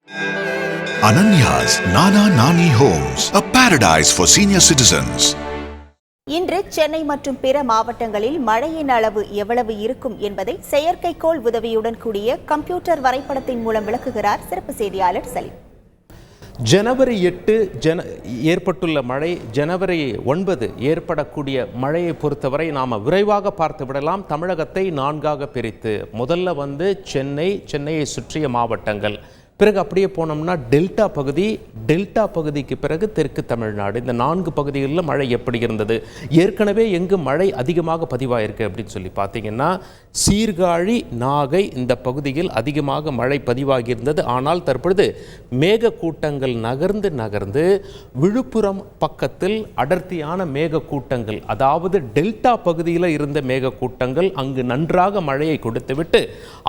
Ananya's Nana Nani Homes, a paradise for senior citizens. இன்று சென்னை மற்றும் பிற மாவட்டங்களில் மழையின் அளவு எவ்வளவு இருக்கும் என்பதை செயற்கைக்கோள் உதவியுடன் கூடிய கம்ப்யூட்டர் வரைபடத்தின் மூலம் விளக்குகிறார் சிறப்பு செய்தியாளர் சலீம். ஜனவரி 8 ஏற்பட்டுள்ள மழை, ஜனவரி 9 ஏற்படக்கூடிய மழையை பொறுத்தவரை நாம் விரைவாக பார்த்து விடலாம். தமிழகத்தை 4ஆக பிரித்து முதல்ல சென்னையை சுற்றிய மாவட்டங்கள், பிறகு அப்படியே போனோம்னா டெல்டா பகுதிக்கு பிறகு தெற்கு தமிழ்நாடு. இந்த 4 பகுதிகளில் மழை எப்படி இருந்தது, ஏற்கனவே எங்கு மழை அதிகமாக பதிவாயிருக்கு அப்படின்னு சொல்லி பார்த்தீங்கன்னா சீர்காழி, நாகை இந்த பகுதியில் அதிகமாக மழை பதிவாகி இருந்தது. ஆனால் தற்பொழுது மேகக்கூட்டங்கள் நகர்ந்து விழுப்புரம் பக்கத்தில் அடர்த்தியான மேகக்கூட்டங்கள், அதாவது டெல்டா பகுதியில் இருந்த மேகக்கூட்டங்கள் அங்கு நன்றாக மழையை கொடுத்துவிட்டு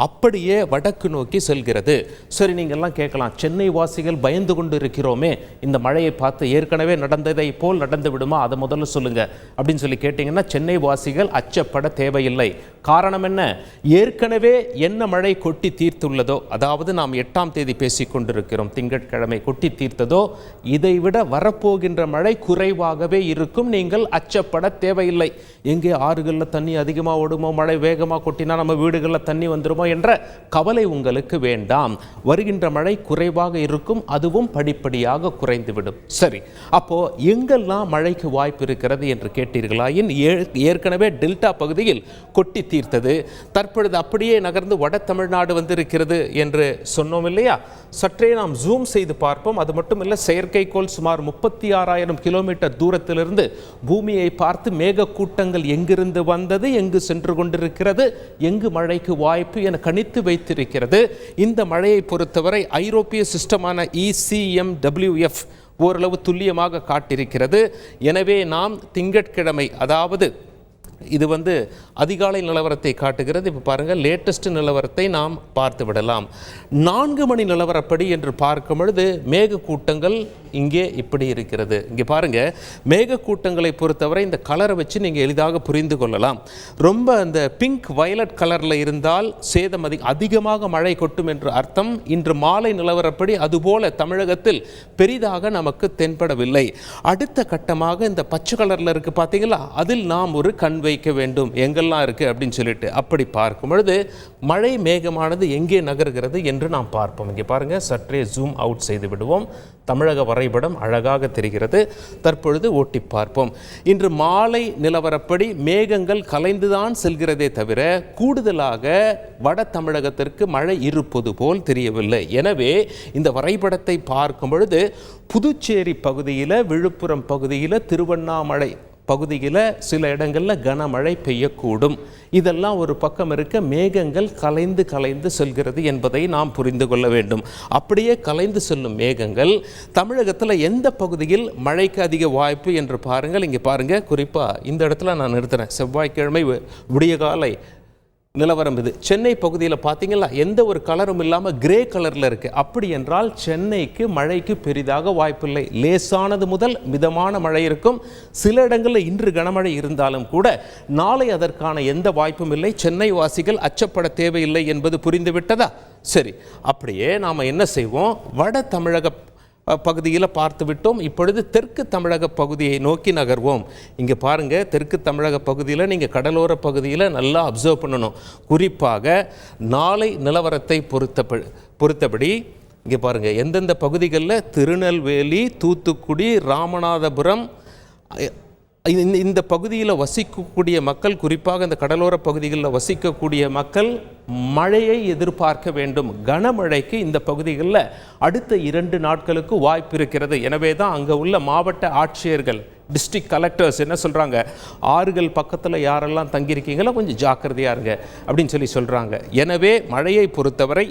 அப்படியே வடக்கு நோக்கி செல்கிறது. சரி, நீங்கள் எல்லாம் கேட்கலாம், சென்னை வாசிகள் பயந்து கொண்டு இருக்கிறோமே, இந்த மழையை பார்த்து ஏற்கனவே நடந்ததை போல் நடந்து விடுமா, அதை முதல்ல சொல்லுங்க அப்படின்னு சொல்லி கேட்டீங்கன்னா சென்னை வாசிகள் அச்சப்பட தேவையில்லை. காரணம் என்ன? ஏற்கனவே என்ன மழை கொட்டி தீர்த்துள்ளதோ, அதாவது நாம் 8ஆம் தேதி பேசிக் கொண்டிருக்கிறோம், திங்கட்கிழமை கொட்டி தீர்த்ததோ, இதைவிட வரப்போகின்ற மழை குறைவாகவே இருக்கும். நீங்கள் அச்சப்பட தேவையில்லை. எங்கே ஆறுகளில் தண்ணி அதிகமாக ஓடுமோ, மழை வேகமாக கொட்டினா நம்ம வீடுகளில் தண்ணி வந்துடுமோ என்ற கவலை உங்களுக்கு வேண்டாம். வருகின்ற மழை குறைவாக இருக்கும், அதுவும் படிப்படியாக குறைந்துவிடும். சரி, அப்போ எங்கெல்லாம் மழைக்கு வாய்ப்பு இருக்கிறது என்று கேட்டீர்களா? ஏற்கனவே டெல்டா பகுதியில் கொட்டி தீர்த்தது, தற்பொழுது அப்படியே நகர்ந்து வட தமிழ்நாடு வந்திருக்கிறது என்று சொன்னோம் இல்லையா? சற்றே நாம் ஜூம் செய்து பார்ப்போம். அது மட்டும் இல்லை, செயற்கைக்கோள் சுமார் 36,000 கிலோமீட்டர் தூரத்திலிருந்து பூமியை பார்த்து மேகக்கூட்டங்கள் எங்கிருந்து வந்தது, எங்கு சென்று கொண்டிருக்கிறது, எங்கு மழைக்கு வாய்ப்பு என கணித்து வைத்திருக்கிறது. இந்த மழையை பொறுத்தவரை ஐரோப்பிய சிஸ்டமான ECMWF ஓரளவு துல்லியமாக காட்டியிருக்கிறது. எனவே நாம் திங்கட்கிழமை, அதாவது இது அதிகாலை நிலவரத்தை காட்டுகிறது. இப்போ பாருங்கள், லேட்டஸ்ட் நிலவரத்தை நாம் பார்த்து விடலாம். 4 மணி நிலவரப்படி என்று பார்க்கும் பொழுது மேகக்கூட்டங்கள் இங்கே இப்படி இருக்கிறது. இங்கே பாருங்க, மேகக்கூட்டங்களை பொறுத்தவரை இந்த கலரை வச்சு நீங்கள் எளிதாக புரிந்து கொள்ளலாம். ரொம்ப அந்த பிங்க் வயலட் கலரில் இருந்தால் சேதம் அதிகமாக மழை கொட்டும் என்று அர்த்தம். இன்று மாலை நிலவரப்படி அதுபோல தமிழகத்தில் பெரிதாக நமக்கு தென்படவில்லை. அடுத்த கட்டமாக இந்த பச்சை கலரில் இருக்கு பார்த்தீங்களா, அதில் நாம் ஒரு கண் வைக்க வேண்டும், எங்கெல்லாம் இருக்கு அப்படின்னு சொல்லிட்டு. அப்படி பார்க்கும் பொழுது மழை மேகமானது எங்கே நகர்கிறது என்று நாம் பார்ப்போம். இங்கே பாருங்க, சற்றே ஜூம் அவுட் செய்து விடுவோம். தமிழக வரைபடம் அழகாக தெரிகிறது. தற்பொழுது ஓட்டி பார்ப்போம். இன்று மாலை நிலவரப்படி மேகங்கள் கலைந்துதான் செல்கிறதே தவிர கூடுதலாக வட தமிழகத்திற்கு மழை இருப்பது போல் தெரியவில்லை. எனவே இந்த வரைபடத்தை பார்க்கும் பொழுது புதுச்சேரி பகுதியில், விழுப்புரம் பகுதியில், திருவண்ணாமலை பகுதியில் சில இடங்களில் கனமழை பெய்யக்கூடும். இதெல்லாம் ஒரு பக்கம் இருக்க, மேகங்கள் கலைந்து செல்கிறது என்பதை நாம் புரிந்து கொள்ள வேண்டும். அப்படியே கலைந்து செல்லும் மேகங்கள் தமிழகத்தில் எந்த பகுதியில் மழைக்கு அதிக வாய்ப்பு என்று பாருங்கள். இங்கே பாருங்கள், குறிப்பாக இந்த இடத்துல நான் நிறுத்துகிறேன். செவ்வாய்க்கிழமை விடியகாலை நிலவரம் இது. சென்னை பகுதியில் பார்த்தீங்களா, எந்த ஒரு கலரும் இல்லாமல் கிரே கலரில் இருக்குது. அப்படி என்றால் சென்னைக்கு மழைக்கு பெரிதாக வாய்ப்பில்லை. லேசானது முதல் மிதமான மழை இருக்கும். சில இடங்களில் இன்று கனமழை இருந்தாலும் கூட நாளை அதற்கான எந்த வாய்ப்பும் இல்லை. சென்னை வாசிகள் அச்சப்பட தேவையில்லை என்பது புரிந்துவிட்டதா? சரி, அப்படியே நாம் என்ன செய்வோம், வட தமிழக பகுதியில் பார்த்து விட்டோம். இப்பொழுது தெற்கு தமிழக பகுதியை நோக்கி நகர்வோம். இங்கே பாருங்கள், தெற்கு தமிழக பகுதியில் நீங்கள் கடலோர பகுதியில் நல்லா அப்சர்வ் பண்ணணும். குறிப்பாக நாளை நிலவரத்தை பொறுத்தபடி இங்கே பாருங்கள், எந்தெந்த பகுதிகளில் திருநெல்வேலி, தூத்துக்குடி, ராமநாதபுரம் இந்த பகுதியில் வசிக்கக்கூடிய மக்கள், குறிப்பாக இந்த கடலோர பகுதிகளில் வசிக்கக்கூடிய மக்கள் மழையை எதிர்பார்க்க வேண்டும். கனமழைக்கு இந்த பகுதிகளில் அடுத்த 2 நாட்களுக்கு வாய்ப்பு இருக்கிறது. எனவே தான் அங்கே உள்ள மாவட்ட ஆட்சியர்கள், டிஸ்ட்ரிக்ட் கலெக்டர்ஸ் என்ன சொல்கிறாங்க, ஆறுகள் பக்கத்தில் யாரெல்லாம் தங்கியிருக்கீங்களோ கொஞ்சம் ஜாக்கிரதையாக இருங்க அப்படின்னு சொல்லி சொல்கிறாங்க. எனவே மழையை பொறுத்தவரை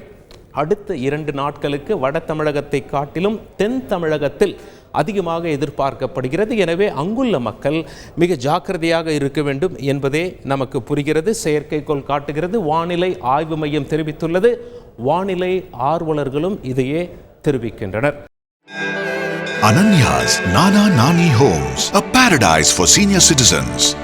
அடுத்த 2 நாட்களுக்கு வட தமிழகத்தை காட்டிலும் தென் தமிழகத்தில் அதிகமாக எதிர்பார்க்கப்படுகிறது. எனவே அங்குள்ள மக்கள் மிக ஜாக்கிரதையாக இருக்க வேண்டும் என்பதே நமக்கு புரிகிறது. செயற்கைக்கோள் காட்டுகிறது, வானிலை ஆய்வு மையம் தெரிவித்துள்ளது, வானிலை ஆர்வலர்களும் இதையே தெரிவிக்கின்றனர். Ananya's Nana Nani Homes, a paradise for senior citizens.